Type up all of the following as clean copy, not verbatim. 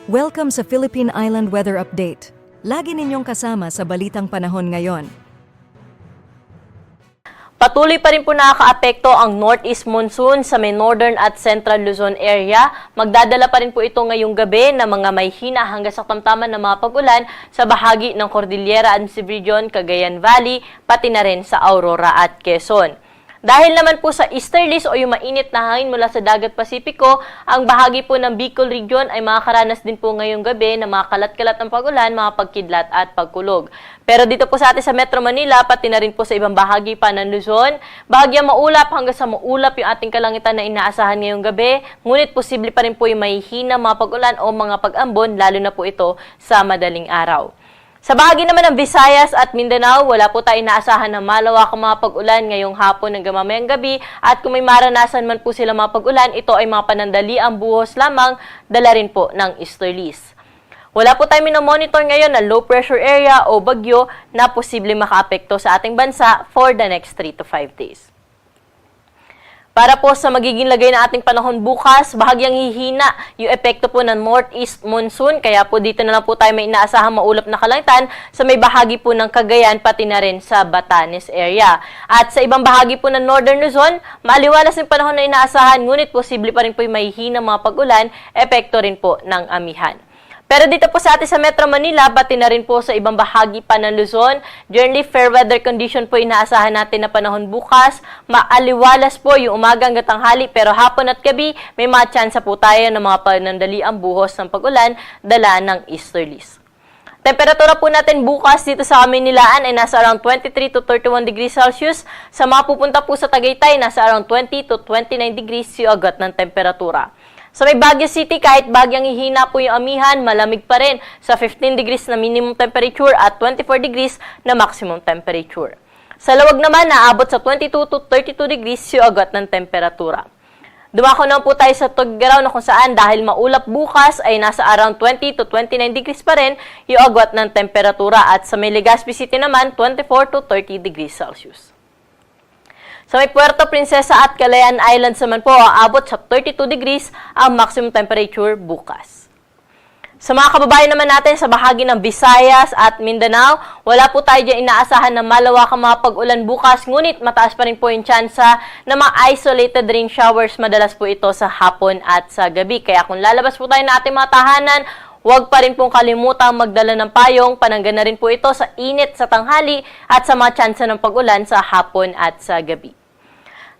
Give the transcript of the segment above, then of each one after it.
Welcome sa Philippine Island Weather Update. Lagi ninyong kasama sa balitang panahon ngayon. Patuloy pa rin po nakakaapekto ang northeast monsoon sa may northern at central Luzon area. Magdadala pa rin po ito ngayong gabi ng mga may hina hanggang sa tamtaman ng mga pag-ulan sa bahagi ng Cordillera Admissive Region, Cagayan Valley, pati na rin sa Aurora at Quezon. Dahil naman po sa easterlies o yung mainit na hangin mula sa dagat Pasipiko, ang bahagi po ng Bicol Region ay makakaranas din po ngayong gabi ng mga kalat-kalat ng pag-ulan, mga pagkidlat at pagkulog. Pero dito po sa atin sa Metro Manila, pati na rin po sa ibang bahagi pa ng Luzon, bahagyang maulap hanggang sa maulap yung ating kalangitan na inaasahan ngayong gabi, ngunit posible pa rin po yung mahihina mga pag-ulan o mga pag-ambon, lalo na po ito sa madaling araw. Sa bahagi naman ng Visayas at Mindanao, wala po tayo inaasahan ng malawakang mga pag-ulan ngayong hapon hanggang mamayang gabi, at kung may maranasan man po sila mga pag-ulan, ito ay mga panandaliang buhos lamang, dala rin po ng easterlies. Wala po tayo minomonitor ngayon na low pressure area o bagyo na posible makaapekto sa ating bansa for the next 3 to 5 days. Para po sa magiging lagay ng ating panahon bukas, bahagyang hihina yung epekto po ng northeast monsoon, kaya po dito na lang po tayo may inaasahang maulap na kalangitan sa may bahagi po ng Cagayan pati na rin sa Batanes area. At sa ibang bahagi po ng northern Luzon, maaliwalas yung panahon na inaasahan, ngunit posible pa rin po yung mahihina mga pag-ulan, epekto rin po ng amihan. Pero dito po sa atin sa Metro Manila, pati na rin po sa ibang bahagi pa ng Luzon, generally fair weather condition po inaasahan natin na panahon bukas. Maaliwalas po yung umaga hanggang tanghali, pero hapon at gabi, may mga tsansa po tayo ng mga panandaliang buhos ng pag-ulan, dala ng easterlies. Temperatura po natin bukas dito sa Kamaynilaan ay nasa around 23 to 31 degrees Celsius. Sa mga pupunta po sa Tagaytay, nasa around 20 to 29 degrees yung agad ng temperatura. Sa may Baguio City, kahit bagyang hihina po yung amihan, malamig pa rin sa 15 degrees na minimum temperature at 24 degrees na maximum temperature. Sa Lawag naman, naabot sa 22 to 32 degrees yung agad ng temperatura. Dumako na po tayo sa Tuguegarao na kung saan dahil maulap bukas ay nasa around 20 to 29 degrees pa rin yung agad ng temperatura, at sa may Legazpi City naman 24 to 30 degrees Celsius. Sa may Puerto Princesa at Calayan Islands naman po, aabot sa 32 degrees ang maximum temperature bukas. Sa mga kababayan naman natin sa bahagi ng Visayas at Mindanao, wala po tayo dyan inaasahan na malawakang mga pag-ulan bukas, ngunit mataas pa rin po yung tsansa na mga isolated rain showers, madalas po ito sa hapon at sa gabi. Kaya kung lalabas po tayo na ating mga tahanan, huwag pa rin pong kalimutang magdala ng payong, panangga na rin po ito sa init sa tanghali at sa mga tsansa ng pag-ulan sa hapon at sa gabi.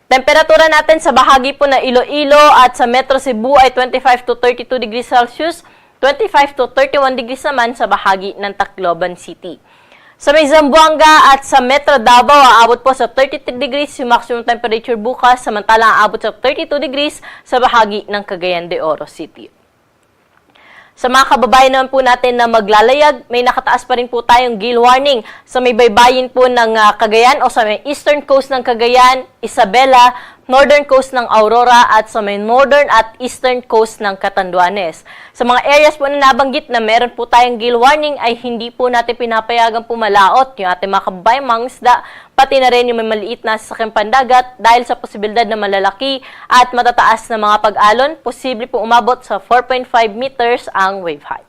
Temperatura natin sa bahagi po na Iloilo at sa Metro Cebu ay 25 to 32 degrees Celsius, 25 to 31 degrees naman sa bahagi ng Tacloban City. Sa may Zamboanga at sa Metro Davao, aabot po sa 33 degrees yung maximum temperature bukas, samantalang aabot sa 32 degrees sa bahagi ng Cagayan de Oro City. Sa mga kababayan naman po natin na maglalayag, may nakataas pa rin po tayong gale warning sa may baybayin po ng Cagayan o sa may eastern coast ng Cagayan, Isabela, northern coast ng Aurora at sa may northern at eastern coast ng Catanduanes. Sa mga areas po na nabanggit na meron po tayong gale warning ay hindi po natin pinapayagang pumalaot yung ating mga kababayang mangisda, pati na rin yung may maliit na sasakyang pandagat dahil sa posibilidad na malalaki at matataas na mga pag-alon, posible po umabot sa 4.5 meters ang wave height.